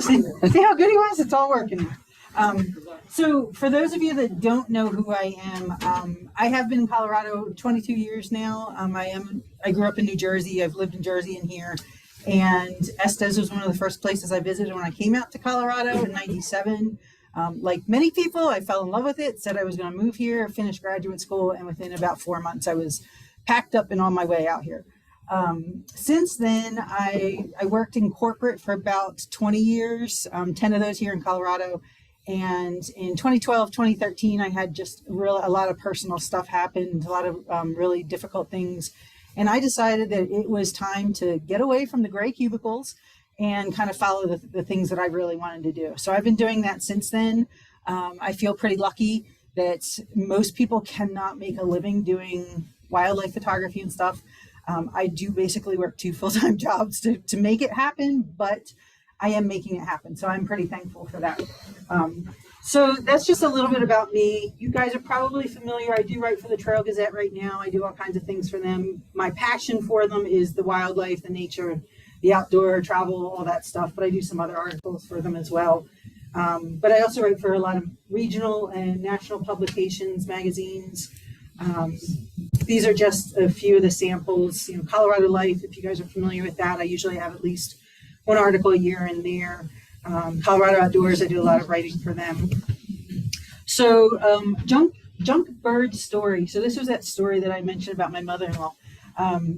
See how good he was? It's all working. So for those of you that don't know who I am, I have been in Colorado 22 years now. I grew up in New Jersey. I've lived in Jersey and here. And Estes was one of the first places I visited when I came out to Colorado in 97. Like many people, I fell in love with it, said I was going to move here, finish graduate school, and within about 4 months, I was packed up and on my way out here. Since then, I worked in corporate for about 20 years, 10 of those here in Colorado. And in 2012, 2013, I had just a lot of personal stuff happened, a lot of really difficult things. And I decided that it was time to get away from the gray cubicles and kind of follow the things that I really wanted to do. So I've been doing that since then. I feel pretty lucky that most people cannot make a living doing wildlife photography and stuff. I do basically work 2 full-time jobs to make it happen, but I am making it happen. So I'm pretty thankful for that. So that's just a little bit about me. You guys are probably familiar. I do write for the Trail Gazette right now. I do all kinds of things for them. My passion for them is the wildlife, the nature, the outdoor travel, all that stuff. But I do some other articles for them as well. But I also write for a lot of regional and national publications, magazines. These are just a few of the samples. Colorado Life, if you guys are familiar with that, I usually have at least 1 article a year in there. Colorado Outdoors, I do a lot of writing for them. So junk bird story. So this was that story that I mentioned about my mother-in-law.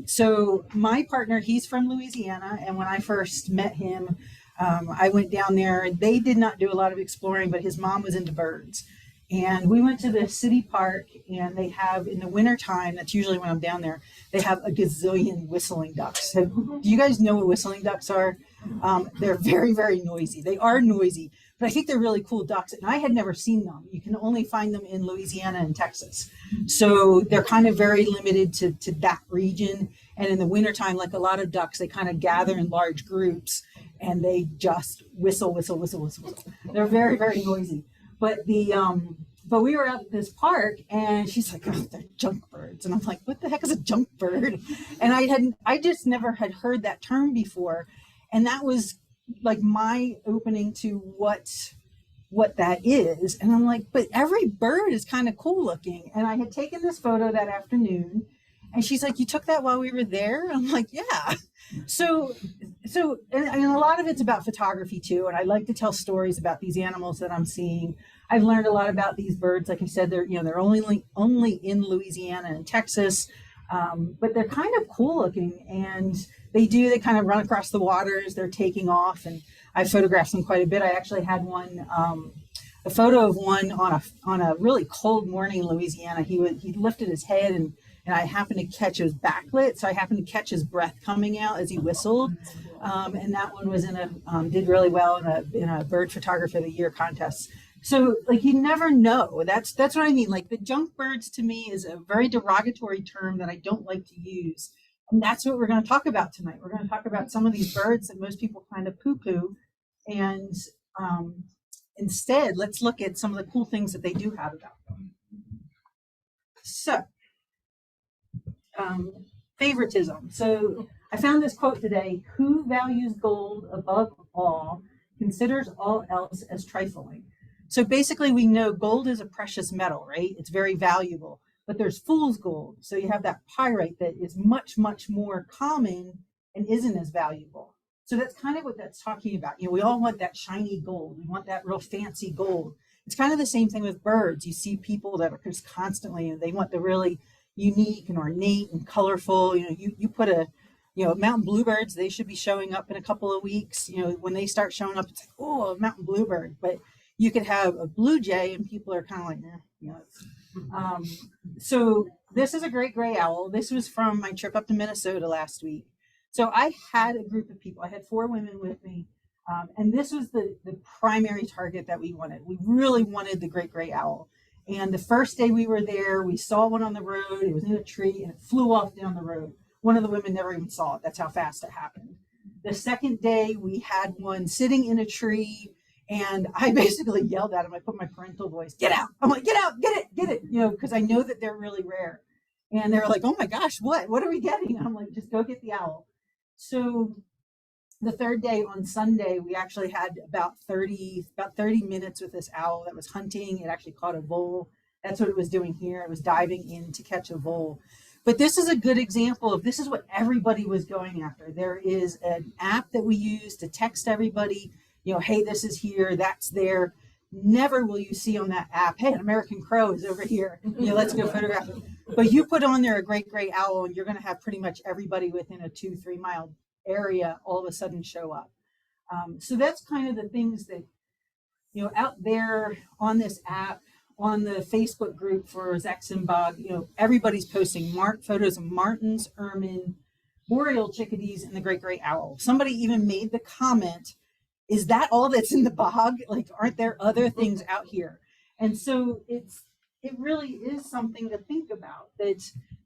So my partner, he's from Louisiana, and when I first met him, I went down there. They did not do a lot of exploring, but his mom was into birds. And we went to the city park, and they have, in the wintertime, that's usually when I'm down there, they have a gazillion whistling ducks. So, do you guys know what whistling ducks are? They're very, very noisy. They are noisy, but I think they're really cool ducks. And I had never seen them. You can only find them in Louisiana and Texas. So they're kind of very limited to that region. And in the wintertime, like a lot of ducks, they kind of gather in large groups and they just whistle, whistle, whistle, whistle, whistle. They're very, very noisy. But but we were out at this park, and she's like, "Oh, they're junk birds," and I'm like, "What the heck is a junk bird?" And I just never had heard that term before, and that was like my opening to what that is. And I'm like, "But every bird is kind of cool looking." And I had taken this photo that afternoon, and she's like, "You took that while we were there?" I'm like, "Yeah." So and a lot of it's about photography too. And I like to tell stories about these animals that I'm seeing. I've learned a lot about these birds. Like I said, they're only in Louisiana and Texas, but they're kind of cool looking, and they kind of run across the waters. They're taking off, and I photographed them quite a bit. I actually had one, a photo of one on a really cold morning in Louisiana. He lifted his head, and I happened to catch his backlit, so I happened to catch his breath coming out as he whistled. And that one was did really well in a bird photographer of the year contest. So like you never know. That's what I mean. Like the junk birds to me is a very derogatory term that I don't like to use. And that's what we're going to talk about tonight. We're going to talk about some of these birds that most people kind of poo-poo. And instead, let's look at some of the cool things that they do have about them. So, favoritism. So I found this quote today: "Who values gold above all considers all else as trifling." So basically we know gold is a precious metal, right? It's very valuable, but there's fool's gold. So you have that pyrite that is much, much more common and isn't as valuable. So that's kind of what that's talking about. We all want that shiny gold. We want that real fancy gold. It's kind of the same thing with birds. You see people that are just constantly, they want the really unique and ornate and colorful. You put mountain bluebirds, they should be showing up in a couple of weeks. When they start showing up, it's like, oh, a mountain bluebird. But you could have a blue jay and people are kind of like, So this is a great gray owl. This was from my trip up to Minnesota last week. So I had a group of people. I had 4 women with me. And this was the primary target that we wanted. We really wanted the great gray owl. And the first day we were there, we saw one on the road. It was in a tree and it flew off down the road. One of the women never even saw it. That's how fast it happened. The second day we had one sitting in a tree, and I basically yelled at him. I put my parental voice, "Get out." I'm like, "Get out, get it," because I know that they're really rare. And they were like, "Oh my gosh, what are we getting?" I'm like, "Just go get the owl." So The third day on Sunday, we actually had about 30 minutes with this owl that was hunting. It actually caught a vole. That's what it was doing here. It was diving in to catch a vole. But this is a good example of this is what everybody was going after. There is an app that we use to text everybody, hey, this is here, that's there. Never will you see on that app, hey, an American crow is over here. Let's go photograph it. But you put on there a great gray owl, and you're going to have pretty much everybody within a 2-3 mile area all of a sudden show up. So that's kind of the things that, out there on this app, on the Facebook group for Zaxenbog, everybody's posting photos of martins, ermine, boreal chickadees, and the great gray owl. Somebody even made the comment, is that all that's in the bog? Like, aren't there other things out here? And so it really is something to think about, that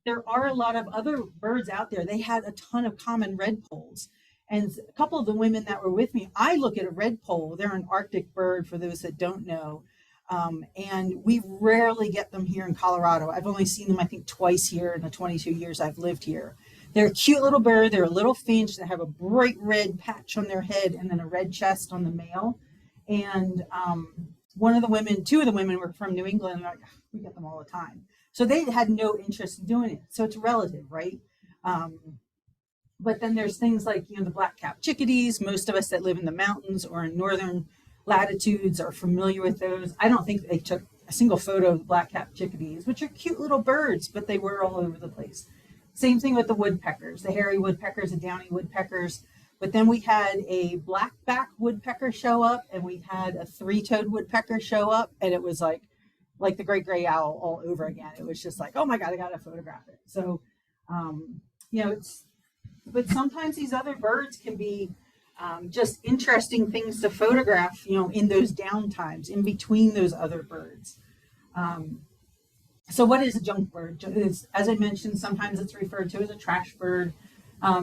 there are a lot of other birds out there. They had a ton of common redpolls. And a couple of the women that were with me, I look at a redpoll. They're an Arctic bird, for those that don't know. And we rarely get them here in Colorado. I've only seen them, I think, twice here in the 22 years I've lived here. They're a cute little bird. They're a little finch. They have a bright red patch on their head and then a red chest on the male. And two of the women were from New England. And we get them all the time. So they had no interest in doing it. So it's relative, right? But then there's things like, the black-capped chickadees. Most of us that live in the mountains or in northern latitudes are familiar with those. I don't think they took a single photo of black-capped chickadees, which are cute little birds, but they were all over the place. Same thing with the woodpeckers, the hairy woodpeckers, the downy woodpeckers. But then we had a blackback woodpecker show up, and we had a three-toed woodpecker show up, and it was like the great gray owl all over again. It was just like, oh my God, I got to photograph it. So, but sometimes these other birds can be just interesting things to photograph, in those down times, in between those other birds. So what is a junk bird? As I mentioned, sometimes it's referred to as a trash bird.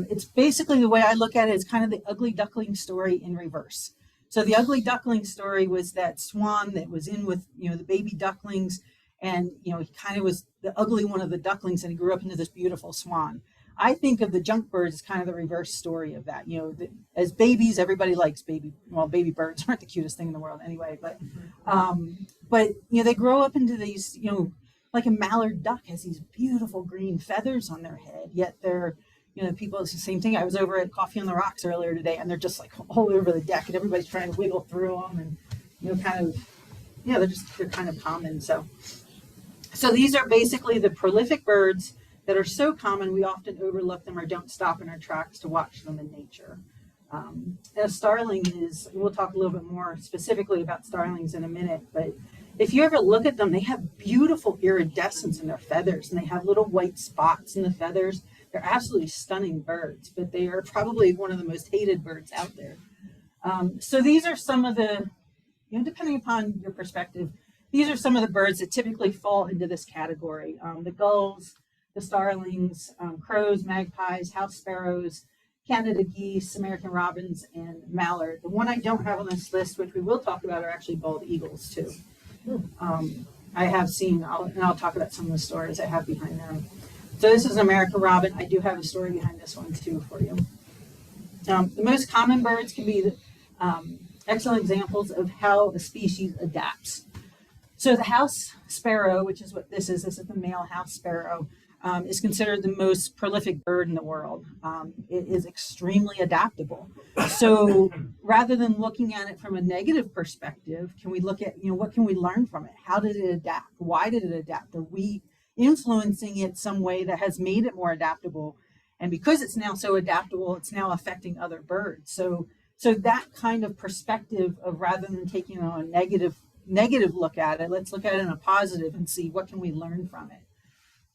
It's basically, the way I look at it, is kind of the ugly duckling story in reverse. So the ugly duckling story was that swan that was in with, the baby ducklings, and, he kind of was the ugly one of the ducklings, and he grew up into this beautiful swan. I think of the junk birds as kind of the reverse story of that. As babies, everybody likes baby birds aren't the cutest thing in the world anyway, but they grow up into these, like a mallard duck has these beautiful green feathers on their head, yet they're, people, it's the same thing. I was over at Coffee on the Rocks earlier today, and they're just like all over the deck, and everybody's trying to wiggle through them, and, they're kind of common. So these are basically the prolific birds that are so common we often overlook them or don't stop in our tracks to watch them in nature. A starling we'll talk a little bit more specifically about starlings in a minute, but if you ever look at them, they have beautiful iridescence in their feathers, and they have little white spots in the feathers. They're absolutely stunning birds, but they are probably one of the most hated birds out there. So these are some of the, depending upon your perspective, these are some of the birds that typically fall into this category. The gulls, the starlings, crows, magpies, house sparrows, Canada geese, American robins, and mallard. The one I don't have on this list, which we will talk about, are actually bald eagles too. I have seen, and I'll talk about some of the stories I have behind them. So this is an American robin. I do have a story behind this one too for you. The most common birds can be excellent examples of how a species adapts. So the house sparrow, which is what this is the male house sparrow, is considered the most prolific bird in the world. It is extremely adaptable. So rather than looking at it from a negative perspective, can we look at, what can we learn from it? How did it adapt? Why did it adapt? Are we influencing it some way that has made it more adaptable? And because it's now so adaptable, it's now affecting other birds. So that kind of perspective of, rather than taking a negative look at it, let's look at it in a positive and see what can we learn from it.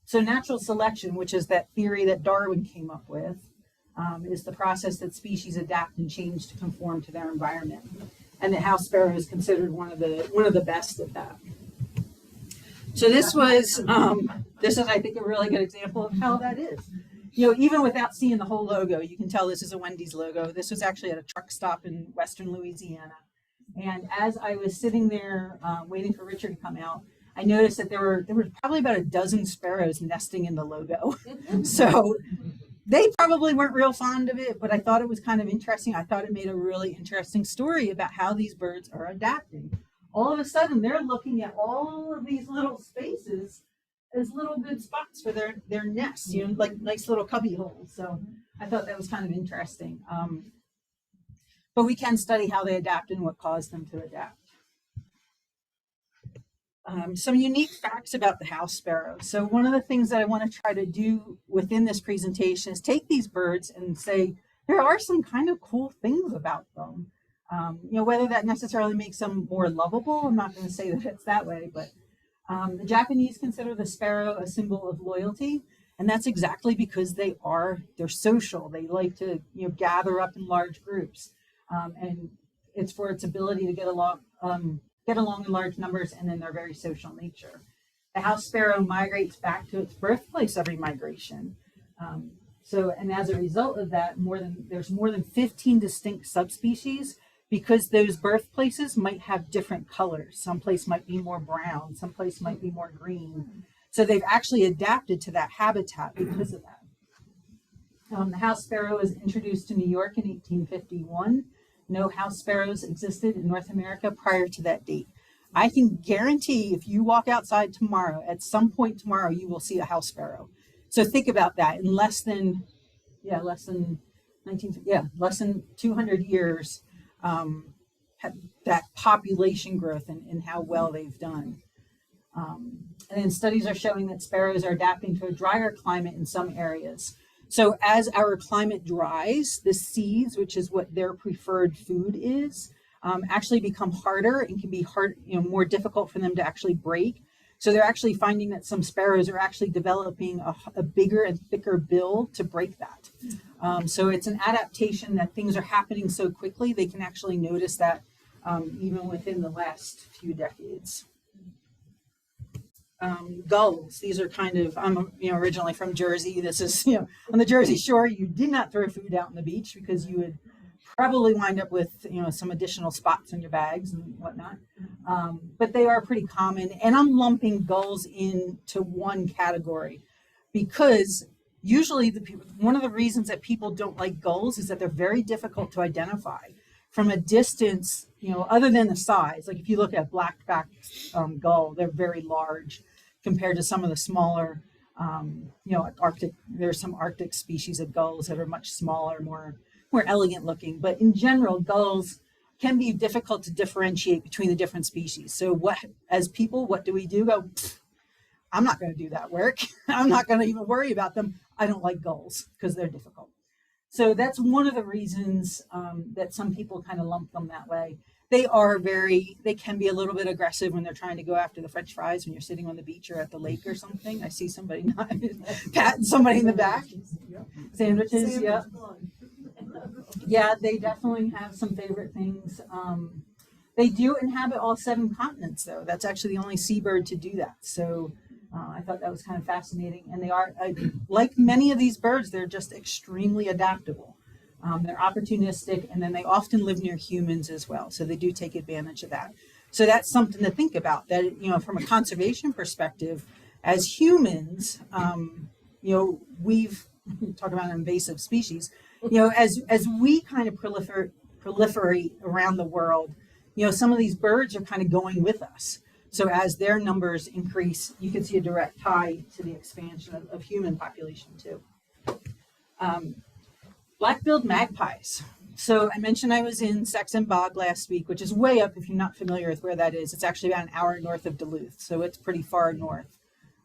So natural selection, which is that theory that Darwin came up with, is the process that species adapt and change to conform to their environment. And the house sparrow is considered one of the best at that. So this is, I think, a really good example of how that is. Even without seeing the whole logo, you can tell this is a Wendy's logo. This was actually at a truck stop in Western Louisiana. And as I was sitting there waiting for Richard to come out, I noticed that there were probably about a dozen sparrows nesting in the logo. So They probably weren't real fond of it, but I thought it was kind of interesting. I thought it made a really interesting story about how these birds are adapting. All of a sudden, they're looking at all of these little spaces as little good spots for their nests, like nice little cubby holes. So I thought that was kind of interesting. But we can study how they adapt and what caused them to adapt. Some unique facts about the house sparrow. So one of the things that I want to try to do within this presentation is take these birds and say, there are some kind of cool things about them. Whether that necessarily makes them more lovable, I'm not going to say that it's that way, but the Japanese consider the sparrow a symbol of loyalty. And that's exactly because they're social. They like to, gather up in large groups. And it's for its ability to get along in large numbers, and then they're very social in nature. The house sparrow migrates back to its birthplace every migration. And as a result of that, there's more than 15 distinct subspecies, because those birthplaces might have different colors. Some place might be more brown, some place might be more green. So they've actually adapted to that habitat because of that. The house sparrow was introduced to New York in 1851. No house sparrows existed in North America prior to that date. I can guarantee if you walk outside tomorrow, at some point tomorrow, you will see a house sparrow. So think about that. In less than 200 years, that population growth and how well they've done. And then studies are showing that sparrows are adapting to a drier climate in some areas. So as our climate dries, the seeds, which is what their preferred food is, actually become harder and can be more difficult for them to actually break. So they're actually finding that some sparrows are actually developing a bigger and thicker bill to break that. So it's an adaptation that things are happening so quickly, they can actually notice that even within the last few decades. Gulls, these are kind of, I'm originally from Jersey. This is, on the Jersey Shore, you did not throw food out on the beach because you would probably wind up with, some additional spots in your bags and whatnot. But they are pretty common. And I'm lumping gulls into one category because usually one of the reasons that people don't like gulls is that they're very difficult to identify from a distance, other than the size. Like if you look at black-backed gull, they're very large compared to some of the smaller, Arctic. There's some Arctic species of gulls that are much smaller, more elegant looking. But in general, gulls can be difficult to differentiate between the different species. So what do we do? Go, I'm not going to do that work. I'm not going to even worry about them. I don't like gulls because they're difficult. So that's one of the reasons that some people kind of lump them that way. They can be a little bit aggressive when they're trying to go after the French fries when you're sitting on the beach or at the lake or something. I see somebody patting somebody in the back. Sandwiches, yeah. Yeah, they definitely have some favorite things. They do inhabit all 7 continents, though. That's actually the only seabird to do that. So I thought that was kind of fascinating. And they are, like many of these birds, they're just extremely adaptable. They're opportunistic, and then they often live near humans as well. So they do take advantage of that. So that's something to think about, that, from a conservation perspective, as humans, we've talked about an invasive species, as we kind of proliferate around the world, some of these birds are kind of going with us. So as their numbers increase, you can see a direct tie to the expansion of human population too. Black-billed magpies. So I mentioned I was in Saxon Bog last week, which is way up if you're not familiar with where that is. It's actually about an hour north of Duluth, so it's pretty far north.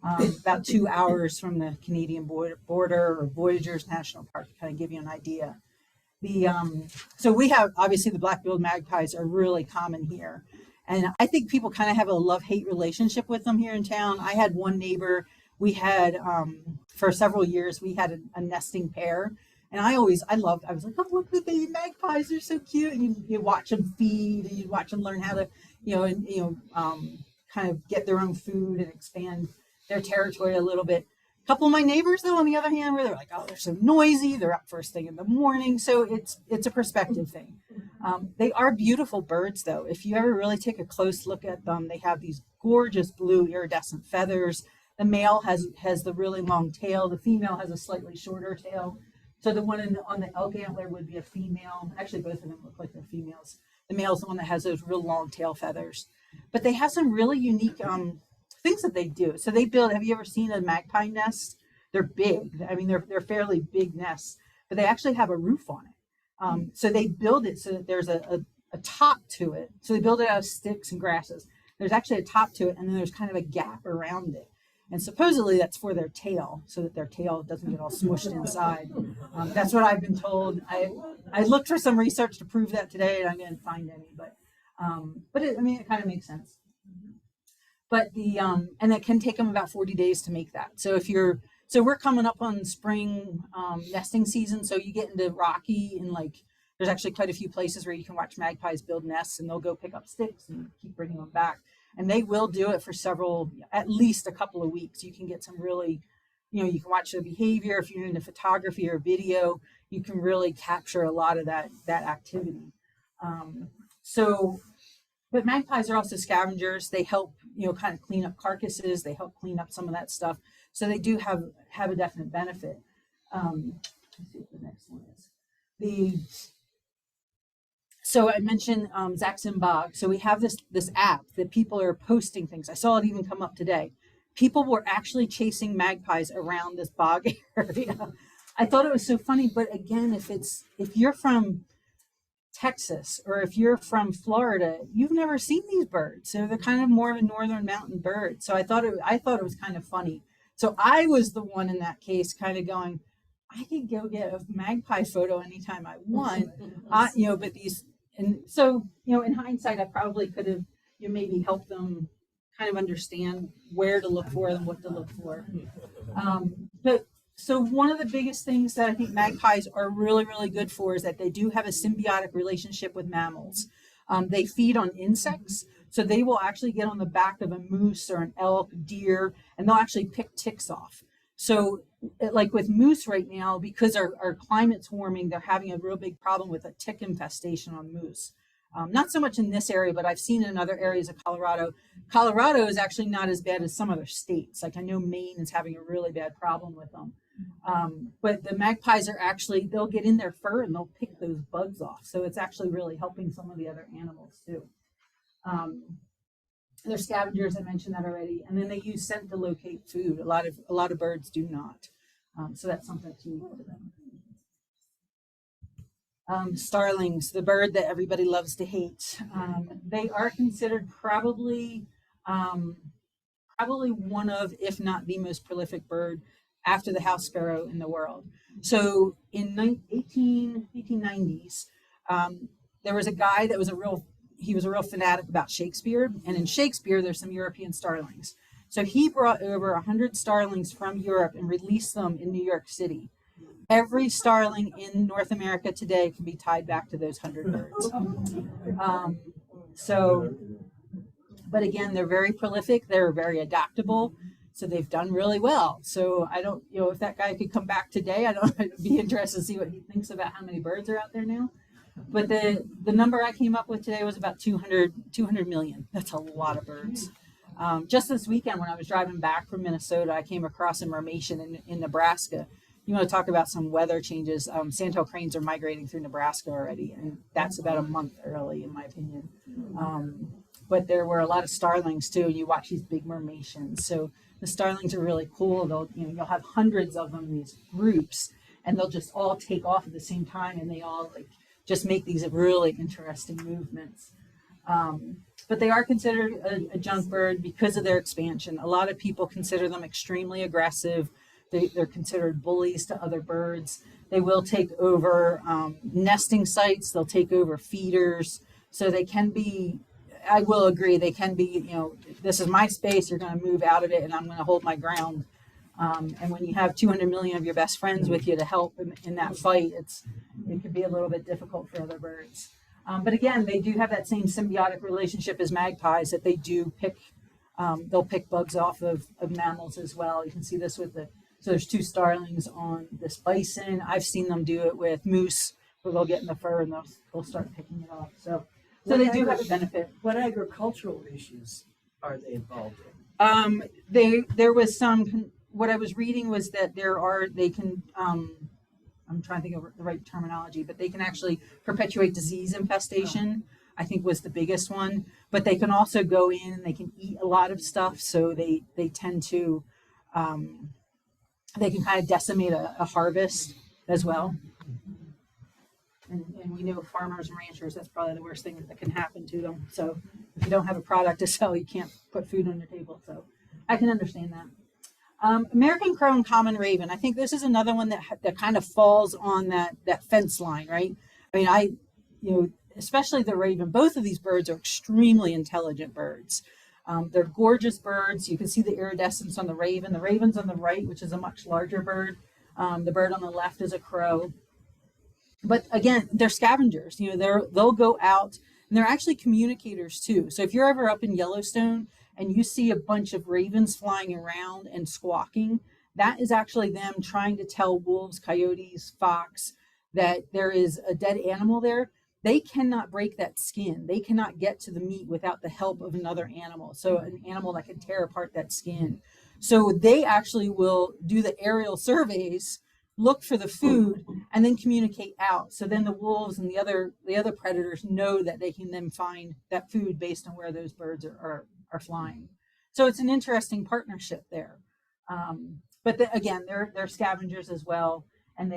About 2 hours from the Canadian border or Voyageurs National Park, to kind of give you an idea. So we have, obviously, the black-billed magpies are really common here. And I think people kind of have a love-hate relationship with them here in town. I had one neighbor, we had, for several years, we had a nesting pair. And I was like, oh, look at the baby magpies, they're so cute. And you watch them feed, and you watch them learn how to, kind of get their own food and expand their territory a little bit. A couple of my neighbors, though, on the other hand, where they're like, oh, they're so noisy, they're up first thing in the morning. So it's a perspective thing. They are beautiful birds, though. If you ever really take a close look at them, they have these gorgeous blue iridescent feathers. The male has the really long tail. The female has a slightly shorter tail. So the one on the elk antler would be a female. Actually, both of them look like they're females. The male's the one that has those real long tail feathers. But they have some really unique things that they do. So they build. Have you ever seen a magpie nest? They're big. I mean, they're fairly big nests, but they actually have a roof on it. So they build it so that there's a top to it. So they build it out of sticks and grasses. There's actually a top to it, and then there's kind of a gap around it. And supposedly that's for their tail, so that their tail doesn't get all smushed inside. That's what I've been told. I looked for some research to prove that today, and I didn't find any. But it kind of makes sense. But and it can take them about 40 days to make that. So we're coming up on spring nesting season. So you get into Rocky and there's actually quite a few places where you can watch magpies build nests, and they'll go pick up sticks and keep bringing them back. And they will do it for at least a couple of weeks. You can get some really, you can watch their behavior. If you're into photography or video, you can really capture a lot of that activity. But magpies are also scavengers. They help, kind of clean up carcasses. They help clean up some of that stuff. So they do have a definite benefit. Let's see what the next one is. So I mentioned Zaxxon Bog. So we have this app that people are posting things. I saw it even come up today. People were actually chasing magpies around this bog area. I thought it was so funny, but again, if you're from Texas or if you're from Florida, you've never seen these birds. So they're kind of more of a northern mountain bird. So I thought it was kind of funny. So I was the one in that case kind of going, I could go get a magpie photo anytime I want. But and so, in hindsight, I probably could have maybe helped them kind of understand where to look for and what to look for. So one of the biggest things that I think magpies are really, really good for is that they do have a symbiotic relationship with mammals. They feed on insects, so they will actually get on the back of a moose or an elk, deer, and they'll actually pick ticks off. So like with moose right now, because our climate's warming, they're having a real big problem with a tick infestation on moose. Not so much in this area, but I've seen in other areas of Colorado. Colorado is actually not as bad as some other states. Like I know Maine is having a really bad problem with them. But the magpies are actually, they'll get in their fur and they'll pick those bugs off. So it's actually really helping some of the other animals too. They're scavengers, I mentioned that already. And then they use scent to locate food. A lot of birds do not. So that's something to note for them. Starlings, the bird that everybody loves to hate. They are considered probably one of, if not the most prolific bird after the house sparrow in the world. So in 1890s, there was a guy that was a real fanatic about Shakespeare. And in Shakespeare, there's some European starlings. So he brought over 100 starlings from Europe and released them in New York City. Every starling in North America today can be tied back to those 100 birds. But again, they're very prolific. They're very adaptable. So they've done really well. So I don't, if that guy could come back today, I'd be interested to see what he thinks about how many birds are out there now. But the number I came up with today was about 200 million. That's a lot of birds. Just this weekend when I was driving back from Minnesota, I came across a myrmation in Nebraska. You want to talk about some weather changes. Sandhill cranes are migrating through Nebraska already, and that's about a month early, in my opinion. But there were a lot of starlings too. You watch these big myrmations. So the starlings are really cool. You'll have hundreds of them in these groups, and they'll just all take off at the same time, and they all just make these really interesting movements. But they are considered a junk bird because of their expansion. A lot of people consider them extremely aggressive. They're considered bullies to other birds. They will take over nesting sites. They'll take over feeders. So they can be, I will agree, they can be, this is my space, you're going to move out of it, and I'm going to hold my ground. And when you have 200 million of your best friends with you to help in that fight, it could be a little bit difficult for other birds. But again, they do have that same symbiotic relationship as magpies, that they do pick, they'll pick bugs off of mammals as well. You can see this so there's two starlings on this bison. I've seen them do it with moose, where they'll get in the fur and they'll start picking it off. So they do have a benefit. What agricultural issues are they involved in? There was some, what I was reading was that they can I'm trying to think of the right terminology, but they can actually perpetuate disease infestation, I think was the biggest one. But they can also go in and they can eat a lot of stuff. So they tend to, they can kind of decimate a harvest as well. And we know farmers and ranchers, that's probably the worst thing that can happen to them. So if you don't have a product to sell, you can't put food on your table. So I can understand that. American crow and common raven. I think this is another one that kind of falls on that fence line, right? I mean, especially the raven, both of these birds are extremely intelligent birds. They're gorgeous birds. You can see the iridescence on the raven. The raven's on the right, which is a much larger bird. The bird on the left is a crow. But again, they're scavengers. They'll go out and they're actually communicators too. So if you're ever up in Yellowstone and you see a bunch of ravens flying around and squawking, that is actually them trying to tell wolves, coyotes, fox that there is a dead animal there. They cannot break that skin. They cannot get to the meat without the help of another animal. So an animal that can tear apart that skin. So they actually will do the aerial surveys, look for the food, and then communicate out. So then the wolves and the other predators know that they can then find that food based on where those birds are flying. So it's an interesting partnership there. But again, they're scavengers as well, and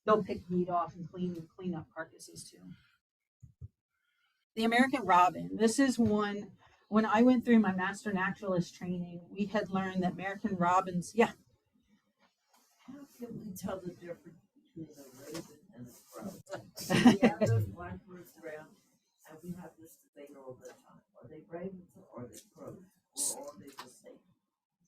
they'll pick meat off and clean up carcasses too. The American robin. This is one. When I went through my master naturalist training, we had learned that American robins. Yeah. How can we tell the difference between a raven and a crow? We have those blackbirds around, and we have this debate all the time. Are they ravens or are they crows? Or are they the same?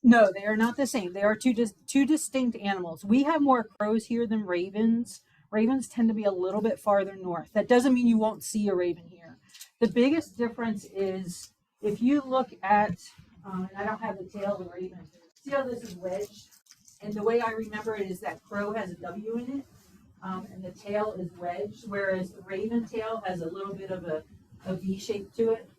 No, they are not the same. They are two distinct animals. We have more crows here than ravens. Ravens tend to be a little bit farther north. That doesn't mean you won't see a raven here. The biggest difference is if you look at, and I don't have the tail of the raven. See how this is wedged? And the way I remember it is that crow has a W in it, and the tail is wedged, whereas the raven tail has a little bit of a V shape to it.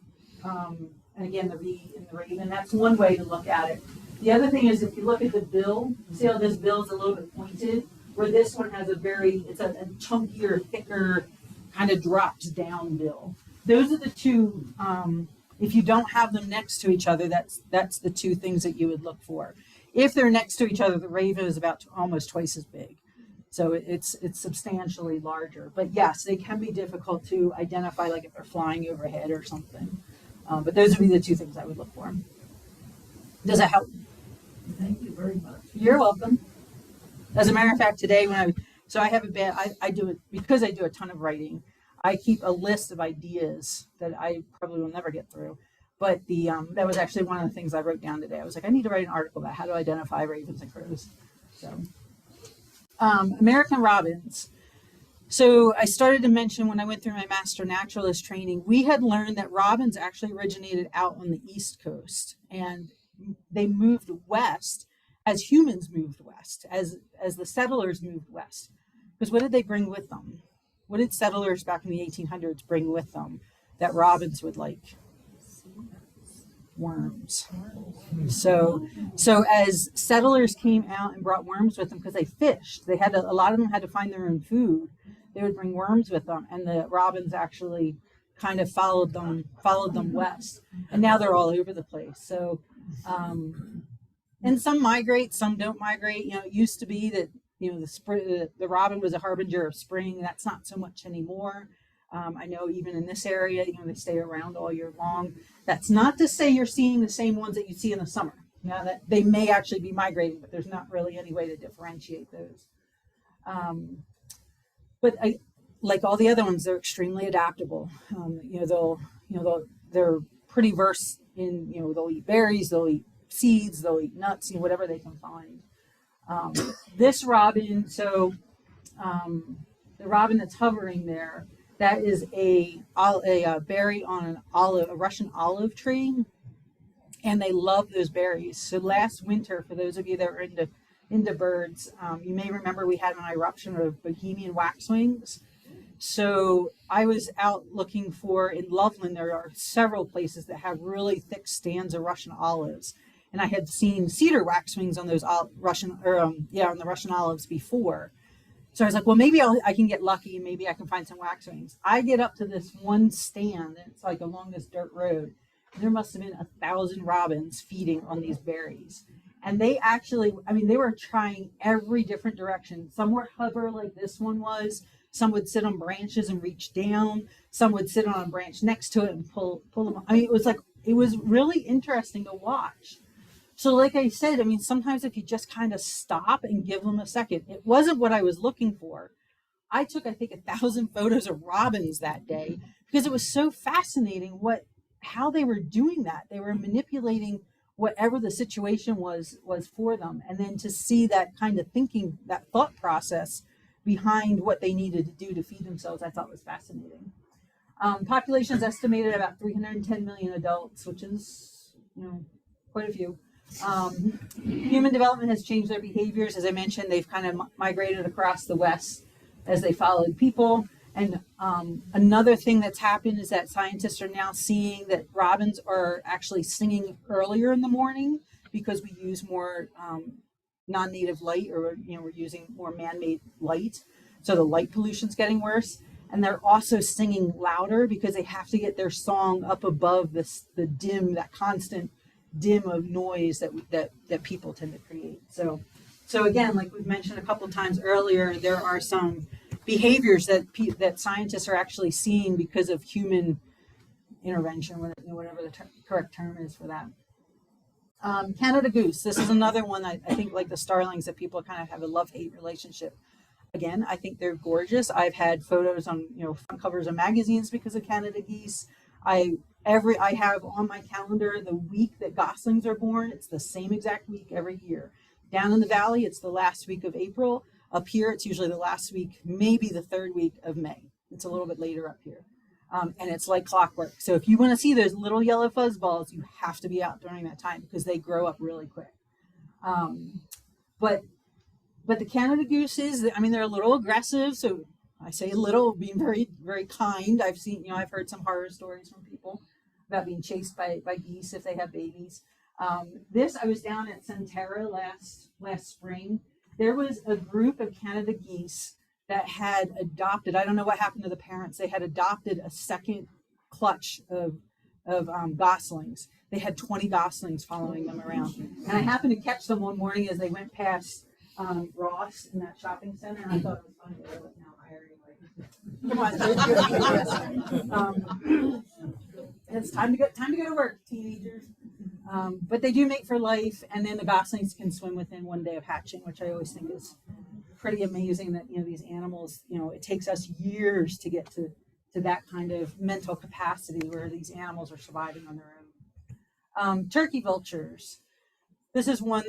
And again, the V in the raven, that's one way to look at it. The other thing is if you look at the bill, see how this bill is a little bit pointed, where this one has it's a chunkier, thicker, kind of drops down bill. Those are the two, if you don't have them next to each other, that's the two things that you would look for. If they're next to each other, the raven is about almost twice as big. So it's substantially larger. But yes, they can be difficult to identify, like if they're flying overhead or something. But those would be the two things I would look for. Does that help? Thank you very much. You're welcome. As a matter of fact, today I have I do it because I do a ton of writing. I keep a list of ideas that I probably will never get through. But that was actually one of the things I wrote down today. I was like, I need to write an article about how to identify ravens and crows. So, American robins. So I started to mention when I went through my master naturalist training, we had learned that robins actually originated out on the East Coast, and they moved west as humans moved west, as the settlers moved west. Because what did they bring with them? What did settlers back in the 1800s bring with them that robins would like? Worms. So as settlers came out and brought worms with them because they fished, they had a lot of them had to find their own food. They would bring worms with them, and the robins actually kind of followed them west, and now they're all over the place. So, and some migrate, some don't migrate. It used to be that the robin was a harbinger of spring. That's not so much anymore. I know even in this area, they stay around all year long. That's not to say you're seeing the same ones that you see in the summer. That they may actually be migrating, but there's not really any way to differentiate those. But like all the other ones, they're extremely adaptable. They're pretty versed in, they'll eat berries, they'll eat seeds, they'll eat nuts, whatever they can find. This robin, the robin that's hovering there, that is a berry on a Russian olive tree, and they love those berries. So last winter, for those of you that were into birds, you may remember we had an eruption of Bohemian waxwings. So I was out looking in Loveland, there are several places that have really thick stands of Russian olives. And I had seen cedar waxwings on those on the Russian olives before. So I was like, well, maybe I can get lucky and maybe I can find some waxwings. I get up to this one stand, and it's like along this dirt road. There must have been 1,000 robins feeding on these berries. And they actually, I mean, they were trying every different direction. Some were hover like this one was. Some would sit on branches and reach down. Some would sit on a branch next to it and pull them. I mean, it was really interesting to watch. So like I said, I mean, sometimes if you just kind of stop and give them a second, it wasn't what I was looking for. I took, I think, 1,000 photos of robins that day because it was so fascinating how they were doing that. They were manipulating whatever the situation was for them. And then to see that kind of thinking, that thought process behind what they needed to do to feed themselves, I thought was fascinating. Population is estimated at about 310 million adults, which is, quite a few. Human development has changed their behaviors. As I mentioned, they've kind of migrated across the West as they followed people. And another thing that's happened is that scientists are now seeing that robins are actually singing earlier in the morning because we use more non-native light, or we're using more man-made light. So the light pollution's getting worse. And they're also singing louder because they have to get their song up above the dim, that constant dim of noise that people tend to create. So again, like we've mentioned a couple of times earlier, there are some behaviors that scientists are actually seeing because of human intervention, whatever the correct term is for that. Canada goose. This is another one I think, like the starlings, that people kind of have a love-hate relationship. Again, I think they're gorgeous. I've had photos on front covers of magazines because of Canada geese. I have on my calendar the week that goslings are born. It's the same exact week every year. Down in the valley, it's the last week of April. Up here, it's usually the last week, maybe the third week of May. It's a little bit later up here. And it's like clockwork. So if you want to see those little yellow fuzz balls, you have to be out during that time because they grow up really quick. But the Canada gooses, I mean, they're a little aggressive. So I say a little, being very, very kind. I've heard some horror stories from people about being chased by geese if they have babies. I was down at Centerra last spring. There was a group of Canada geese that had adopted, I don't know what happened to the parents, they had adopted a second clutch of goslings. They had 20 goslings following them around. And I happened to catch them one morning as they went past Ross in that shopping center, and I thought it was funny. They were like, now hiring, like, come on, it's time to go to work, teenagers. But they do mate for life, and then the goslings can swim within 1 day of hatching, which I always think is pretty amazing that these animals, it takes us years to get to that kind of mental capacity where these animals are surviving on their own. Turkey vultures. This is one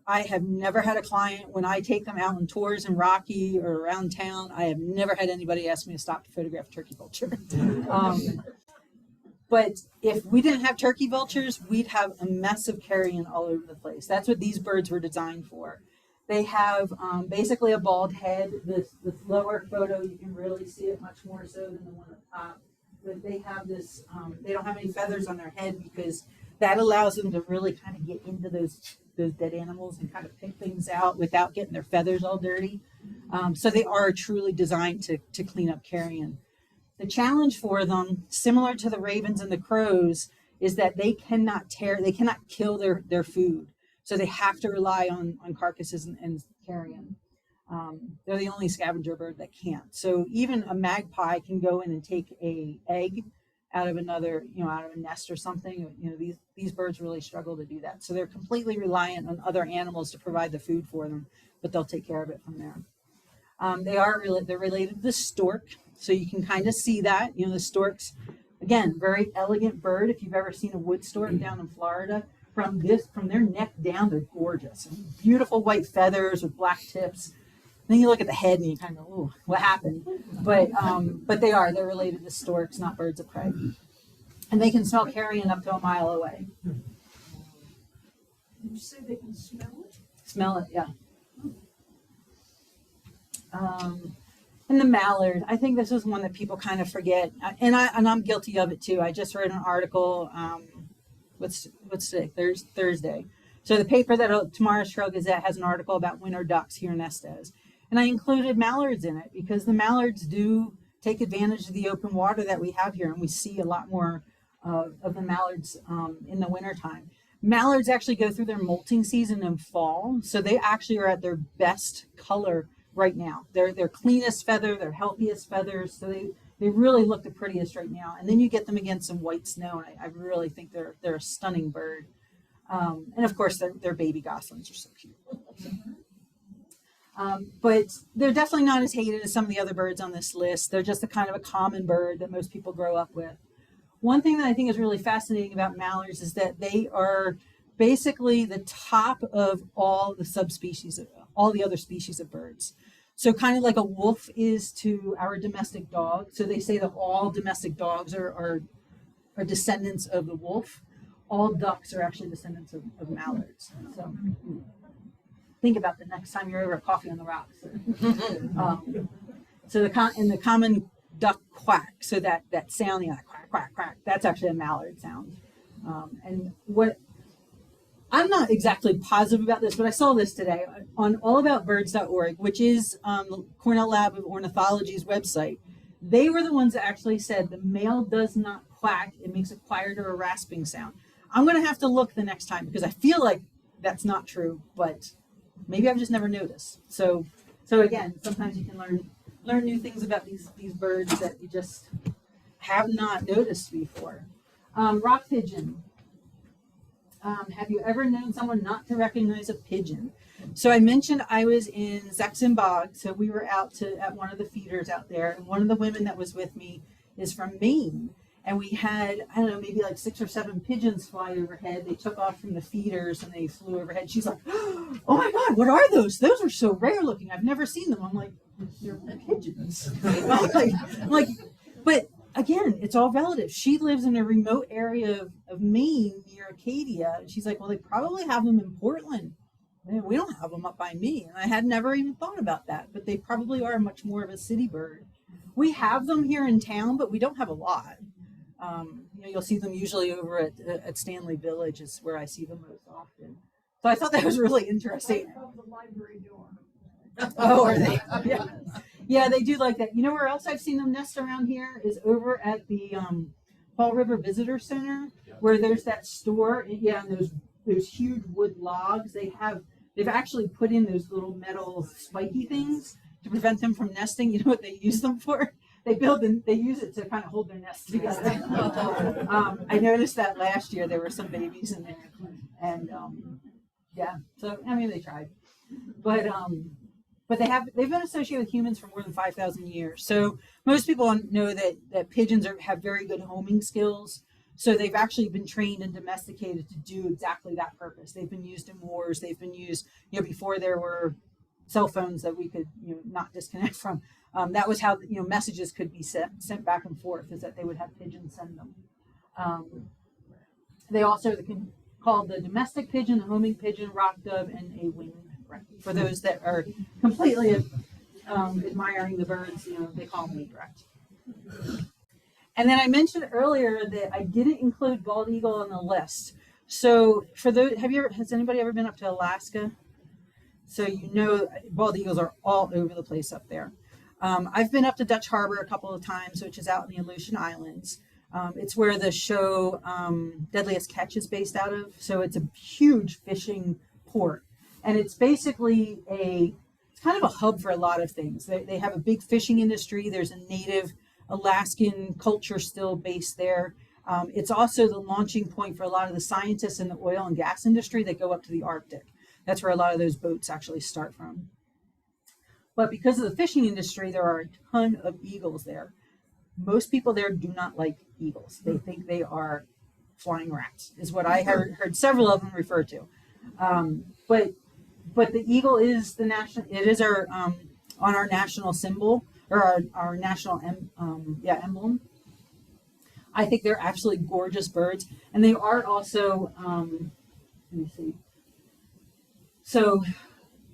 I have never had a client, when I take them out on tours in Rocky or around town, I have never had anybody ask me to stop to photograph a turkey vulture. But if we didn't have turkey vultures, we'd have a mess of carrion all over the place. That's what these birds were designed for. They have basically a bald head. This lower photo, you can really see it much more so than the one up top. But they have this, they don't have any feathers on their head because that allows them to really kind of get into those dead animals and kind of pick things out without getting their feathers all dirty. So they are truly designed to clean up carrion. The challenge for them, similar to the ravens and the crows, is that they cannot kill their food. So they have to rely on carcasses and carrion. They're the only scavenger bird that can't. So even a magpie can go in and take an egg out of another, out of a nest or something. These birds really struggle to do that. So they're completely reliant on other animals to provide the food for them, but they'll take care of it from there. They're related to the stork. So you can kind of see that, the storks, again, very elegant bird. If you've ever seen a wood stork down in Florida, from their neck down, they're gorgeous. Beautiful white feathers with black tips. Then you look at the head and you kind of, ooh, what happened? But they're related to storks, not birds of prey. And they can smell carrion up to a mile away. Did you say they can smell it? Smell it, yeah. And the mallard, I think this is one that people kind of forget, and I'm guilty of it too. I just read an article. What's today? Thursday. So the paper that Tomorrow's Trail Gazette has an article about winter ducks here in Estes, And I included mallards in it because the mallards do take advantage of the open water that we have here, and we see a lot more of the mallards in the wintertime. Mallards actually go through their molting season in fall, so they actually are at their best color right now. They're their cleanest feather, their healthiest feathers, so they really look the prettiest right now. And then you get them against some white snow, and I really think they're a stunning bird. And of course, their baby goslings are so cute. But they're definitely not as hated as some of the other birds on this list. They're just a kind of a common bird that most people grow up with. One thing that I think is really fascinating about mallards is that they are basically the top of all the subspecies, all the other species of birds. So kind of like a wolf is to our domestic dog. So they say that all domestic dogs are descendants of the wolf. All ducks are actually descendants of mallards. So think about the next time you're over at Coffee on the Rocks. So the common duck quack, so that sound, quack, quack, quack, that's actually a mallard sound. And what I'm not exactly positive about this, but I saw this today on allaboutbirds.org, which is the Cornell Lab of Ornithology's website. They were the ones that actually said the male does not quack, it makes a quieter or rasping sound. I'm going to have to look the next time because I feel like that's not true, but maybe I've just never noticed. So again, sometimes you can learn new things about these birds that you just have not noticed before. Rock pigeon. Have you ever known someone not to recognize a pigeon? So I mentioned I was in Zexon Bog, so we were out at one of the feeders out there, and one of the women that was with me is from Maine. And we had, I don't know, maybe like 6 or 7 pigeons fly overhead. They took off from the feeders and they flew overhead. She's like, oh my God, what are those? Those are so rare looking. I've never seen them. I'm like, they're pigeons. I'm like, but again, it's all relative. She lives in a remote area of Maine near Acadia. And she's like, well, they probably have them in Portland. We don't have them up by me. And I had never even thought about that, but they probably are much more of a city bird. We have them here in town, but we don't have a lot. You'll see them usually over at Stanley Village is where I see them most often. So I thought that was really interesting. Right above the library door. Oh, are they? Yeah. Yeah, they do like that. You know where else I've seen them nest around here is over at the Fall River Visitor Center, where there's that store. Yeah, and those huge wood logs. They've actually put in those little metal spiky things to prevent them from nesting. You know what they use them for? They use it to kind of hold their nest together. I noticed that last year there were some babies in there, and yeah. So I mean, they tried, but they've been associated with humans for more than 5,000 years. So most people know that pigeons have very good homing skills. So they've actually been trained and domesticated to do exactly that purpose. They've been used in wars. They've been used, before there were cell phones that we could, not disconnect from. That was how, messages could be sent back and forth, is that they would have pigeons send them. They also can call the domestic pigeon, the homing pigeon, rock dove, and a winged wren. For those that are completely admiring the birds, they call them winged wren. And then I mentioned earlier that I didn't include bald eagle on the list. So for those, has anybody ever been up to Alaska? So bald eagles are all over the place up there. I've been up to Dutch Harbor a couple of times, which is out in the Aleutian Islands. It's where the show Deadliest Catch is based out of. So it's a huge fishing port. And it's basically it's kind of a hub for a lot of things. They have a big fishing industry. There's a native Alaskan culture still based there. It's also the launching point for a lot of the scientists in the oil and gas industry that go up to the Arctic. That's where a lot of those boats actually start from. But because of the fishing industry, there are a ton of eagles there. Most people there do not like eagles. They think they are flying rats, is what I heard several of them refer to. But the eagle is our on our national symbol, or our national emblem. I think they're absolutely gorgeous birds, and they are also. Let me see. So,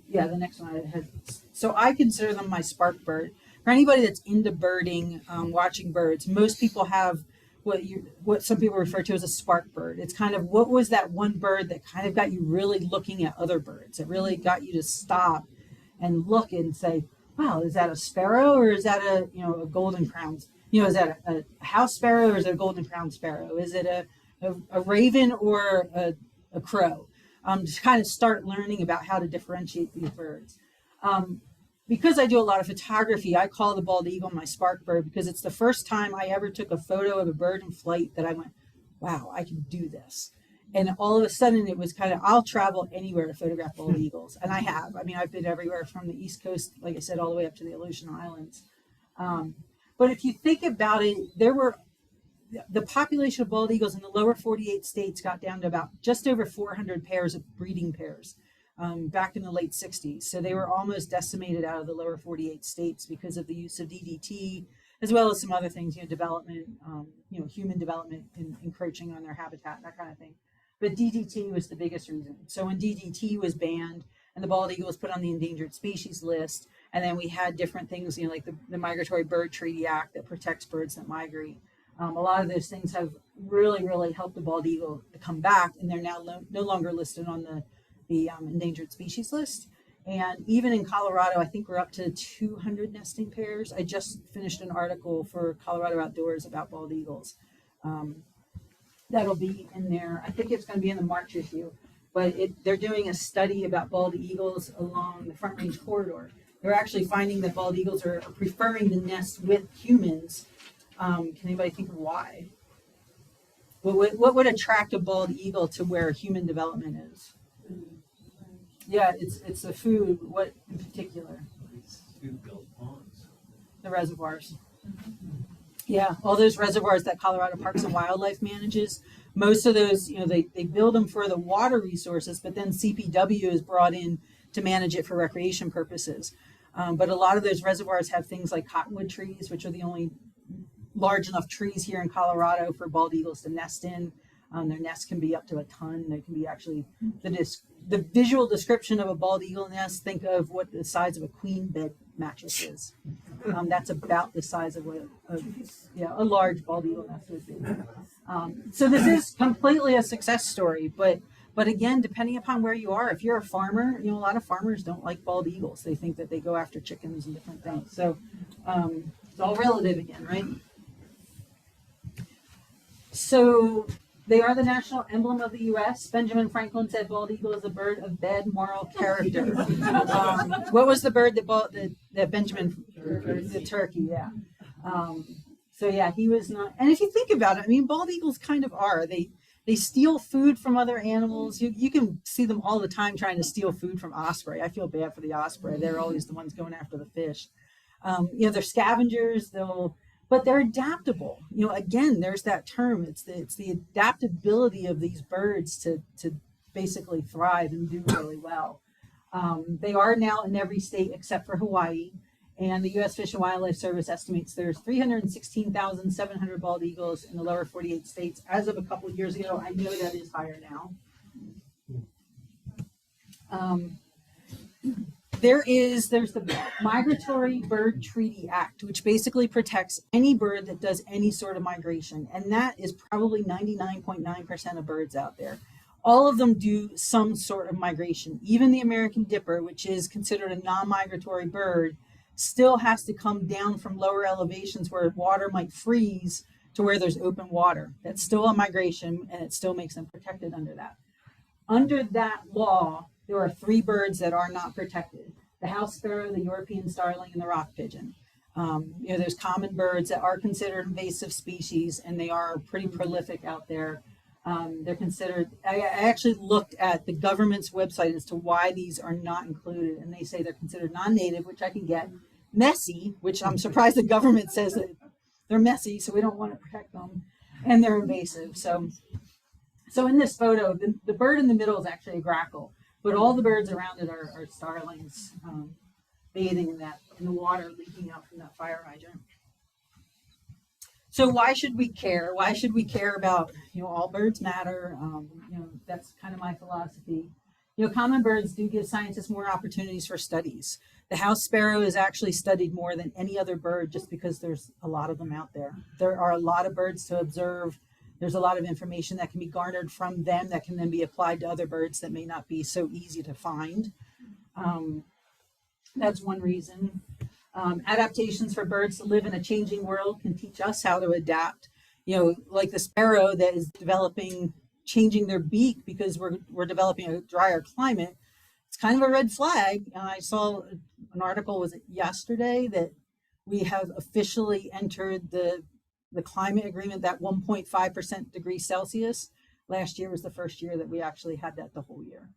yeah, the next one I had. So I consider them my spark bird. For anybody that's into birding, watching birds, most people have what some people refer to as a spark bird. It's kind of what was that one bird that kind of got you really looking at other birds. It really got you to stop and look and say, wow, is that a sparrow or is that a golden crown? Is that a house sparrow or is it a golden crown sparrow? Is it a raven or a crow? To kind of start learning about how to differentiate these birds. Because I do a lot of photography, I call the bald eagle my spark bird because it's the first time I ever took a photo of a bird in flight that I went, wow, I can do this. And all of a sudden it was kind of, I'll travel anywhere to photograph bald eagles. And I have. I mean, I've been everywhere from the East Coast, like I said, all the way up to the Aleutian Islands. But if you think about it, the population of bald eagles in the lower 48 states got down to about just over 400 pairs of breeding pairs back in the late 60s. So they were almost decimated out of the lower 48 states because of the use of DDT, as well as some other things, development, human development encroaching on their habitat, that kind of thing. But DDT was the biggest reason. So when DDT was banned and the bald eagle was put on the endangered species list, and then we had different things, like the Migratory Bird Treaty Act that protects birds that migrate. A lot of those things have really, really helped the bald eagle to come back, and they're now no longer listed on the endangered species list. And even in Colorado, I think we're up to 200 nesting pairs. I just finished an article for Colorado Outdoors about bald eagles. That'll be in there. I think it's going to be in the March issue, but they're doing a study about bald eagles along the Front Range corridor. They're actually finding that bald eagles are preferring to nest with humans. Can anybody think of why? What would attract a bald eagle to where human development is? Yeah, it's the food. What in particular? Food built ponds. The reservoirs. Yeah, all those reservoirs that Colorado Parks and Wildlife manages, most of those, they build them for the water resources, but then CPW is brought in to manage it for recreation purposes. But a lot of those reservoirs have things like cottonwood trees, which are the only large enough trees here in Colorado for bald eagles to nest in. Their nest can be up to a ton. They can be actually, the visual description of a bald eagle nest, think of what the size of a queen bed mattress is. That's about the size of what a large bald eagle nest would be. So this is completely a success story, but again, depending upon where you are, if you're a farmer, a lot of farmers don't like bald eagles. They think that they go after chickens and different things. So it's all relative again, right? So they are the national emblem of the U.S. Benjamin Franklin said bald eagle is a bird of bad moral character. What was the bird that Benjamin, the turkey, yeah. So yeah, he was not, and if you think about it, bald eagles kind of are. They steal food from other animals. You can see them all the time trying to steal food from osprey. I feel bad for the osprey. They're always the ones going after the fish. They're scavengers. But they're adaptable. Again, there's that term. It's the adaptability of these birds to basically thrive and do really well. They are now in every state except for Hawaii, and the U.S. Fish and Wildlife Service estimates there's 316,700 bald eagles in the lower 48 states as of a couple of years ago. I know that is higher now. There's the Migratory Bird Treaty Act, which basically protects any bird that does any sort of migration. And that is probably 99.9% of birds out there. All of them do some sort of migration. Even the American dipper, which is considered a non-migratory bird, still has to come down from lower elevations where water might freeze to where there's open water. That's still a migration, and it still makes them protected under that. Under that law, there are 3 birds that are not protected: the house sparrow, the European starling, and the rock pigeon. There's common birds that are considered invasive species, and they are pretty prolific out there. They're considered, I actually looked at the government's website as to why these are not included, and they say they're considered non-native, which I can get, messy, which I'm surprised the government says that they're messy, so we don't want to protect them, and they're invasive. So in this photo, the bird in the middle is actually a grackle. But all the birds around it are starlings bathing in the water leaking out from that fire hydrant. So why should we care? Why should we care about, all birds matter? That's kind of my philosophy. Common birds do give scientists more opportunities for studies. The house sparrow is actually studied more than any other bird just because there's a lot of them out there. There are a lot of birds to observe. There's a lot of information that can be garnered from them that can then be applied to other birds that may not be so easy to find. That's one reason. Adaptations for birds to live in a changing world can teach us how to adapt. You know, like the sparrow that is developing, changing their beak because we're developing a drier climate. It's kind of a red flag. I saw an article, was it yesterday, that we have officially entered the climate agreement, that 1.5% degree Celsius. Last year was the first year that we actually had that the whole year.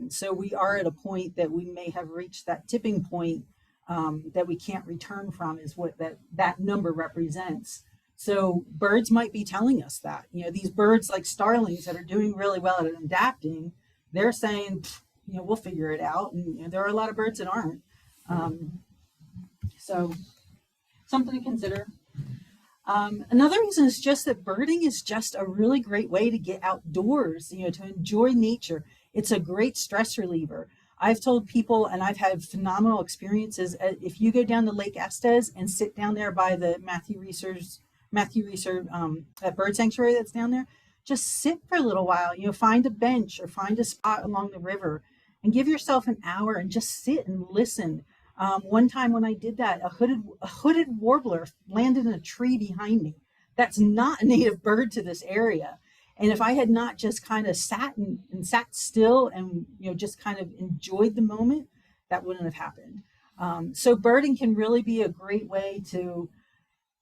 So we are at a point that we may have reached that tipping point that we can't return from, is what that number represents. So birds might be telling us that. You know, these birds like starlings that are doing really well at adapting, they're saying, you know, we'll figure it out. And you know, there are a lot of birds that aren't. So something to consider. Another reason is just that birding is just a really great way to get outdoors, you know, to enjoy nature. It's a great stress reliever. I've told people, and I've had phenomenal experiences, if you go down to Lake Estes and sit down there by the Matthew Reeser that bird sanctuary that's down there, just sit for a little while, you know, find a bench or find a spot along the river and give yourself an hour and just sit and listen. One time when I did that, a hooded warbler landed in a tree behind me. That's not a native bird to this area. And if I had not just kind of sat still and, you know, just kind of enjoyed the moment, that wouldn't have happened. So birding can really be a great way to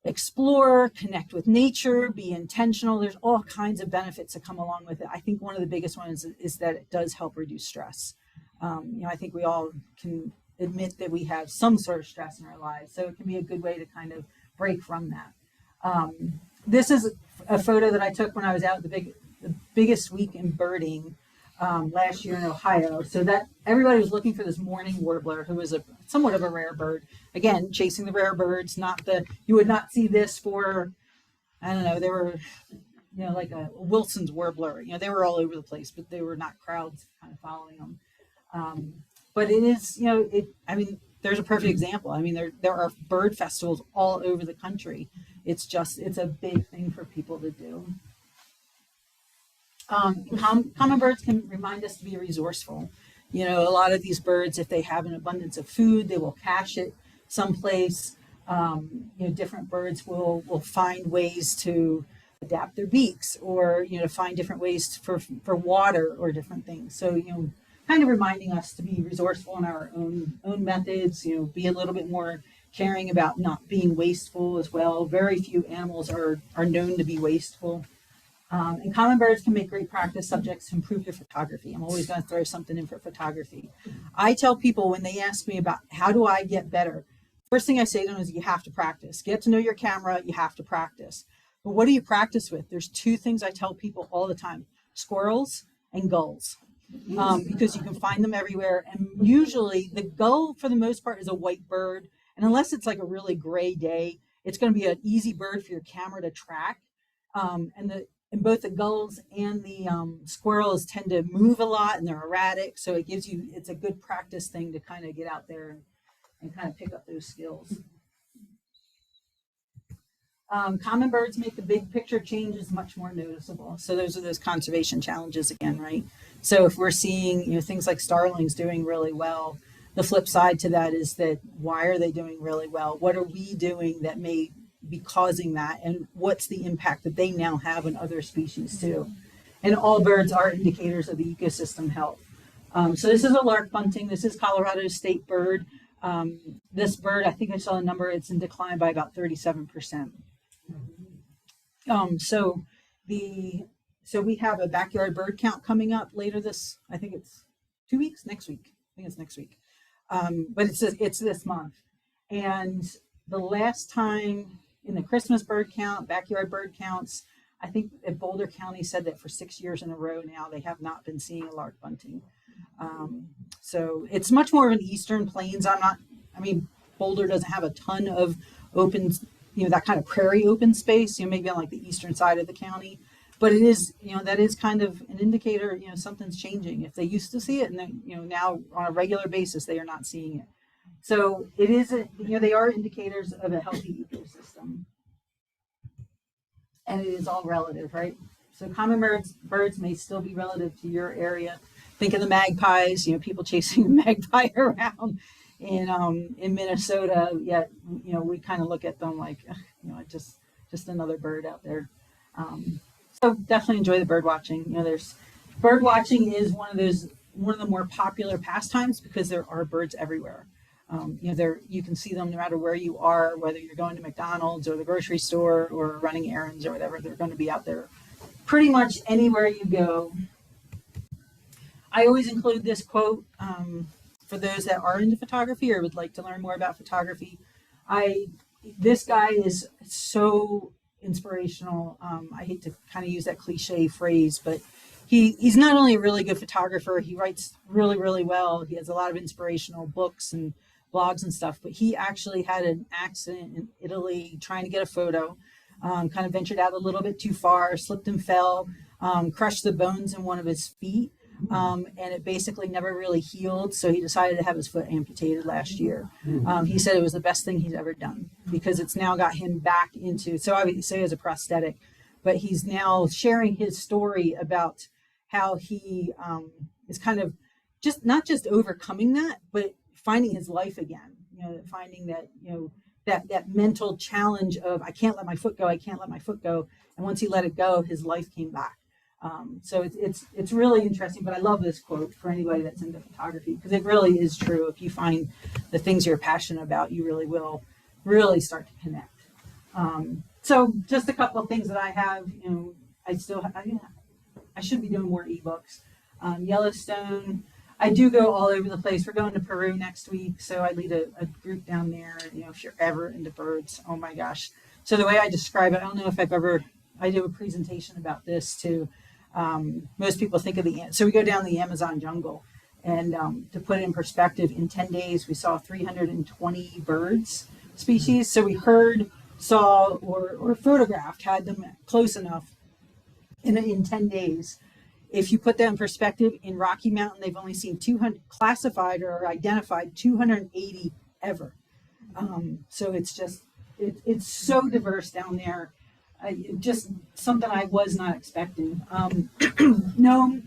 explore, connect with nature, be intentional. There's all kinds of benefits that come along with it. I think one of the biggest ones is that it does help reduce stress. You know, I think we all can admit that we have some sort of stress in our lives. So it can be a good way to kind of break from that. This is a photo that I took when I was out the biggest week in birding last year in Ohio. So that everybody was looking for this mourning warbler, who was somewhat of a rare bird. Again, chasing the rare birds, you would not see this for, I don't know, they were, you know, like a Wilson's warbler. You know, they were all over the place, but they were not crowds kind of following them. But it is, you know, I mean, there's a perfect example. I mean, there are bird festivals all over the country. It's a big thing for people to do. Common birds can remind us to be resourceful. You know, a lot of these birds, if they have an abundance of food, they will cache it someplace. You know, different birds will find ways to adapt their beaks, or, you know, find different ways for water or different things. So, you know, kind of reminding us to be resourceful in our own methods, you know, be a little bit more caring about not being wasteful as well. Very few animals are known to be wasteful. And common birds can make great practice subjects to improve their photography. I'm always going to throw something in for photography. I tell people when they ask me about how do I get better, first thing I say to them is you have to practice. Get to know your camera, you have to practice. But what do you practice with? There's two things I tell people all the time: squirrels and gulls. Because you can find them everywhere. And usually the gull, for the most part, is a white bird. And unless it's like a really gray day, it's going to be an easy bird for your camera to track. And both the gulls and the squirrels tend to move a lot, and they're erratic. So it's a good practice thing to kind of get out there and kind of pick up those skills. Common birds make the big picture changes much more noticeable. So those are those conservation challenges again, right? So if we're seeing, you know, things like starlings doing really well, the flip side to that is that why are they doing really well? What are we doing that may be causing that? And what's the impact that they now have on other species too? And all birds are indicators of the ecosystem health. So this is a lark bunting. This is Colorado's state bird. This bird, I think I saw a number, it's in decline by about 37%. So we have a backyard bird count coming up later I think it's 2 weeks, next week. I think it's next week. But it's this month. And the last time in the Christmas bird count, backyard bird counts, I think that Boulder County said that for 6 years in a row now, they have not been seeing a lark bunting. So it's much more of an eastern plains. Boulder doesn't have a ton of open, you know, that kind of prairie open space, you know, maybe on like the eastern side of the county. But it is, you know, that is kind of an indicator, you know, something's changing. If they used to see it, and then, you know, now on a regular basis, they are not seeing it. So it is, you know, they are indicators of a healthy ecosystem. And it is all relative, right? So common birds may still be relative to your area. Think of the magpies, you know, people chasing a magpie around. in Minnesota, yet we kind of look at them like just another bird out there. So definitely enjoy the bird watching. There's bird watching is one of the more popular pastimes because there are birds everywhere. You can see them no matter where you are, whether you're going to McDonald's or the grocery store or running errands or whatever. They're going to be out there pretty much anywhere you go. I always include this quote for those that are into photography or would like to learn more about photography. This guy is so inspirational. I hate to kind of use that cliche phrase, but he's not only a really good photographer, he writes really, really well. He has a lot of inspirational books and blogs and stuff, but he actually had an accident in Italy trying to get a photo, kind of ventured out a little bit too far, slipped and fell, crushed the bones in one of his feet, and it basically never really healed. So he decided to have his foot amputated last year. He said it was the best thing he's ever done because it's now got him back into, so obviously he has a prosthetic, but he's now sharing his story about how he is kind of not just overcoming that, but finding his life again, finding that, that mental challenge of, I can't let my foot go. And once he let it go, his life came back. So it's really interesting, but I love this quote for anybody that's into photography, because it really is true. If you find the things you're passionate about, you really will really start to connect. So just a couple of things that I have, I should be doing more ebooks. Yellowstone, I do go all over the place. We're going to Peru next week, so I lead a group down there. If you're ever into birds, oh my gosh. So the way I describe it, I don't know if I do a presentation about this too. Most people think of so we go down the Amazon jungle, and to put it in perspective, in 10 days, we saw 320 birds species. So we heard, saw, or photographed, had them close enough in 10 days. If you put that in perspective, in Rocky Mountain, they've only seen 200 classified or identified 280 ever. So it's just, it's so diverse down there. Just something I was not expecting. No,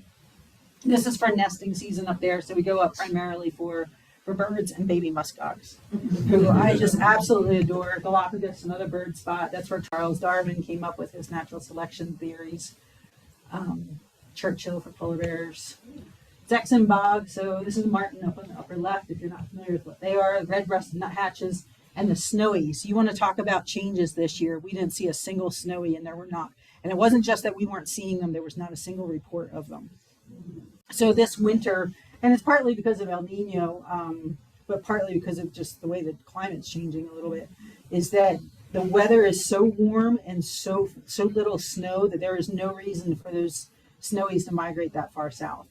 this is for nesting season up there. So we go up primarily for birds and baby muskox, who I just absolutely adore. Galapagos, another bird spot. That's where Charles Darwin came up with his natural selection theories. Churchill for polar bears. Texan bog, so this is martin up on the upper left, if you're not familiar with what they are. Red-breasted nuthatches and the snowies. You want to talk about changes this year. We didn't see a single snowy, and there were not. And it wasn't just that we weren't seeing them, there was not a single report of them. So this winter, and it's partly because of El Nino, but partly because of just the way the climate's changing a little bit, is that the weather is so warm and so little snow that there is no reason for those snowies to migrate that far south.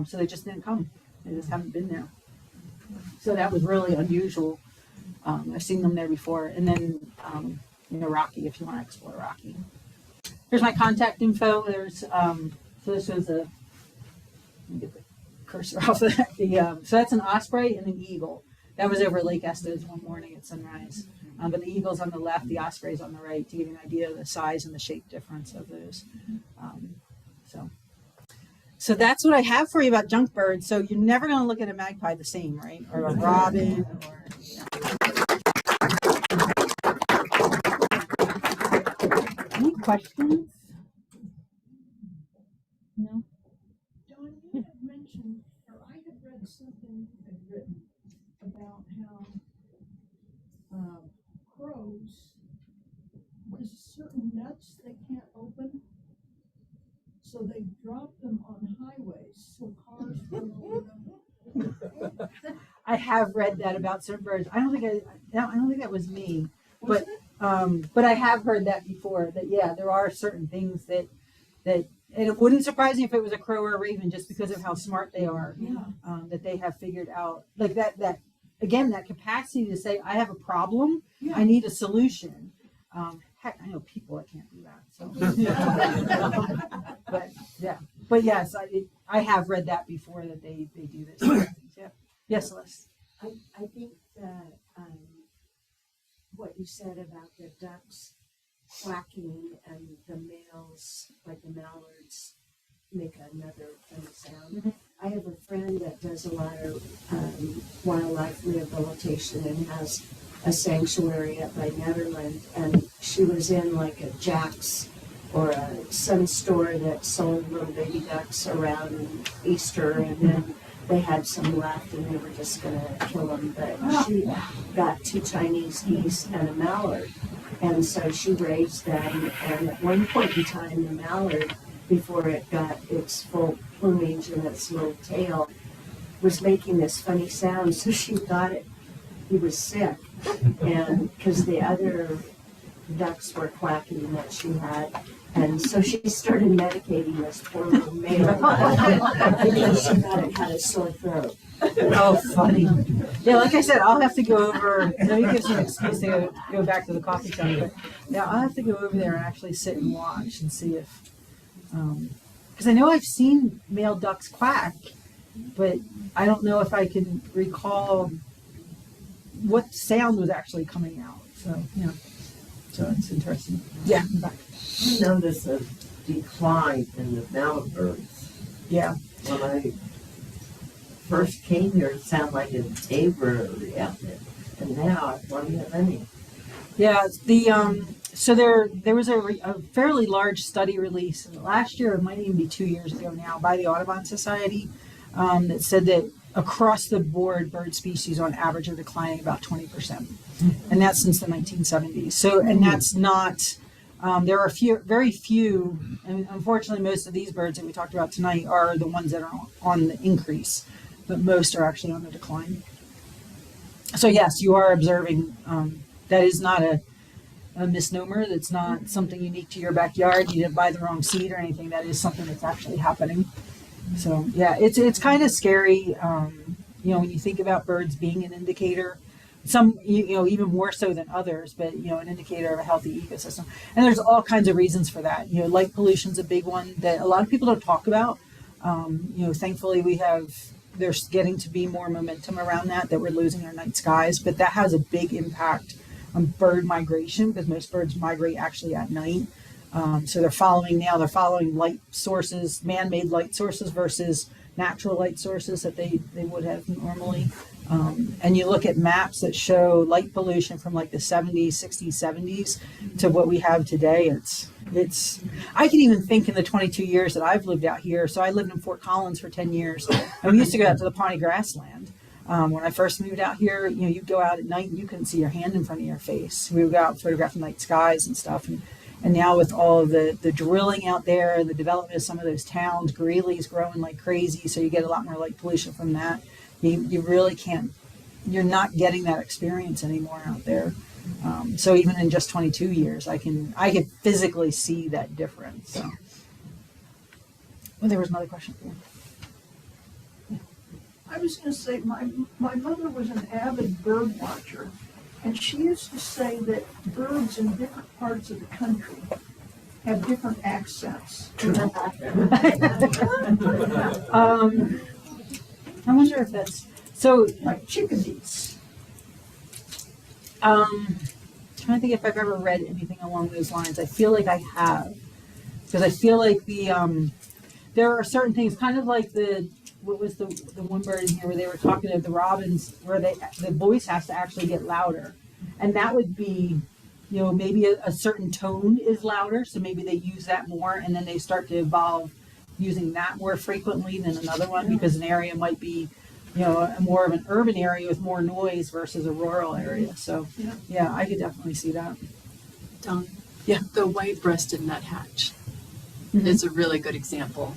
So they just didn't come. They just haven't been there. So that was really unusual. I've seen them there before. And then, Rocky, if you want to explore Rocky. Here's my contact info. There's, so this was let me get the cursor off of that. So that's an osprey and an eagle. That was over Lake Estes one morning at sunrise. But the eagle's on the left, the osprey's on the right, to give you an idea of the size and the shape difference of those. So that's what I have for you about junk birds. So you're never going to look at a magpie the same, right? Or a robin, or Any questions? No? Dawn, you had mentioned, or I had read something you had written about how crows, there's certain nuts they can't open, so they drop them on highways so cars don't open them. I have read that about certain birds. I don't think that was me, but I have heard that before. That there are certain things that, and it wouldn't surprise me if it was a crow or a raven, just because of how smart they are. Yeah. That they have figured out, like that again, that capacity to say, I have a problem, Yeah. I need a solution. Heck, I know people that can't do that. So, but yes, I have read that before, that they do this. Yeah. Yes, Celeste. I think that what you said about the ducks quacking and the males, like the mallards, make another funny sound. Mhm. I have a friend friend that does a lot of wildlife rehabilitation and has a sanctuary up by Netherland, and she was in like a Jack's or some store that sold little baby ducks around Easter, and then they had some left and they were just going to kill them, but she got 2 Chinese geese and a mallard, and so she raised them, and at one point in time the mallard, before it got its full plumage and its little tail, was making this funny sound, so she thought he was sick, and because the other ducks were quacking that she had, and so she started medicating this poor little male because she thought it had a sore throat. Oh, funny. Yeah, like I said, I'll have to go over. Let me give some excuse to go back to the coffee shop, but yeah, I'll have to go over there and actually sit and watch and see if, because I know I've seen male ducks quack, but I don't know if I can recall what sound was actually coming out. So yeah, so it's interesting. Yeah, I'm back. I noticed a decline in the mallard birds. Yeah. When I first came here, it sounded like a Tabor out there, and now I don't have any. Yeah, so there was a fairly large study released last year, it might even be 2 years ago now, by the Audubon Society, that said that across the board bird species on average are declining about 20%, and that's since the 1970s. So, and that's not. There are very few, and unfortunately most of these birds that we talked about tonight are the ones that are on the increase, but most are actually on the decline. So yes, you are observing, that is not a misnomer, that's not something unique to your backyard, you didn't buy the wrong seed or anything, that is something that's actually happening. So yeah, it's kind of scary, when you think about birds being an indicator. Some, even more so than others, but, an indicator of a healthy ecosystem. And there's all kinds of reasons for that. Light pollution's a big one that a lot of people don't talk about. Thankfully there's getting to be more momentum around that we're losing our night skies, but that has a big impact on bird migration because most birds migrate actually at night. So they're following light sources, man-made light sources versus natural light sources that they would have normally. And you look at maps that show light pollution from like the 70s, 60s, 70s to what we have today. It's I can even think in the 22 years that I've lived out here. So I lived in Fort Collins for 10 years, and we used to go out to the Pawnee Grassland. When I first moved out here, you'd go out at night and you couldn't see your hand in front of your face. We would go out photographing night skies and stuff. And now with all of the drilling out there and the development of some of those towns, Greeley's growing like crazy, so you get a lot more light pollution from that. You really can't, you're not getting that experience anymore out there. So even in just 22 years, I can physically see that difference. So. Well, there was another question for you. Yeah. I was going to say, my mother was an avid bird watcher, and she used to say that birds in different parts of the country have different accents. I wonder if that's so. Like chickadees. Trying to think if I've ever read anything along those lines. I feel like I have, because I feel like there are certain things, kind of like what was the one bird in here where they were talking to the robins, where the voice has to actually get louder, and that would be, maybe a certain tone is louder, so maybe they use that more, and then they start to evolve using that more frequently than another one, because an area might be, more of an urban area with more noise versus a rural area. So yeah, I could definitely see that. Don, Yeah. the white-breasted nuthatch Mhm. is a really good example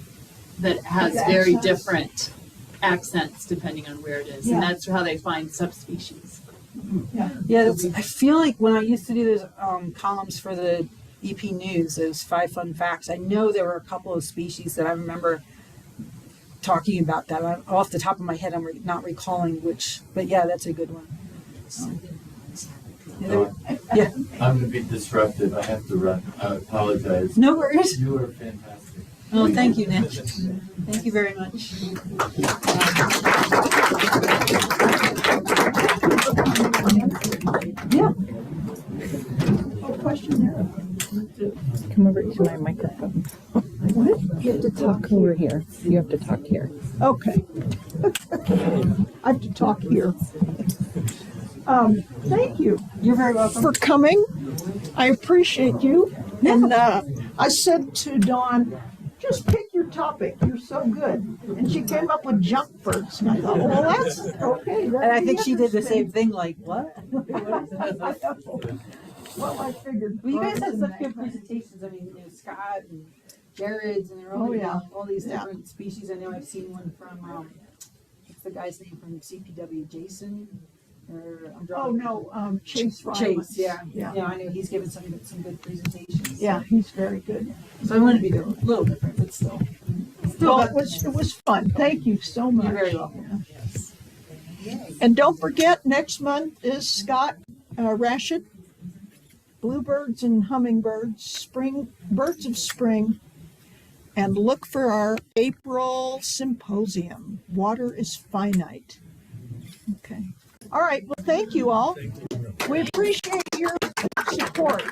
that has With very accents. different accents depending on where it is, Yeah. and that's how they find subspecies. Yeah, I feel like when I used to do those columns for the EP News, those 5 fun facts, I know there were a couple of species that I remember talking about that. Off the top of my head, I'm not recalling which, but yeah, that's a good one. Yeah, I'm going to be disruptive. I have to run. I apologize. no worries. You are fantastic. Oh, thank you, Nick. Thank you very much. Yeah. Oh, question there. Come over to my microphone. What? You have to talk over here. You have to talk here. Okay. I have to talk here. Thank you You're very welcome. for coming. I appreciate you. And I said to Dawn, just pick your topic. You're so good. And she came up with junk birds. And I thought, well, that's okay. And I think she did the same thing, like, what? Well, I figured. Well, you guys had birds such and good that. presentations. I mean, Scott and Jared's, and they're all, Oh, yeah. all these Yeah. different species. I know I've seen one from, what's the guy's name from CPW, Jason? Or I'm Oh, drawing. no, Chase Ryan. Chase, yeah. Yeah. I know he's given some good presentations. Yeah, he's very good. So I wanted to be a little different, but still. Well, it was fun. Thank you so much. You're very welcome. And don't forget, next month is Scott Rashid, Bluebirds and Hummingbirds, Birds of Spring. And look for our April symposium. Water is finite. Okay. All right. Well, thank you all. We appreciate your support.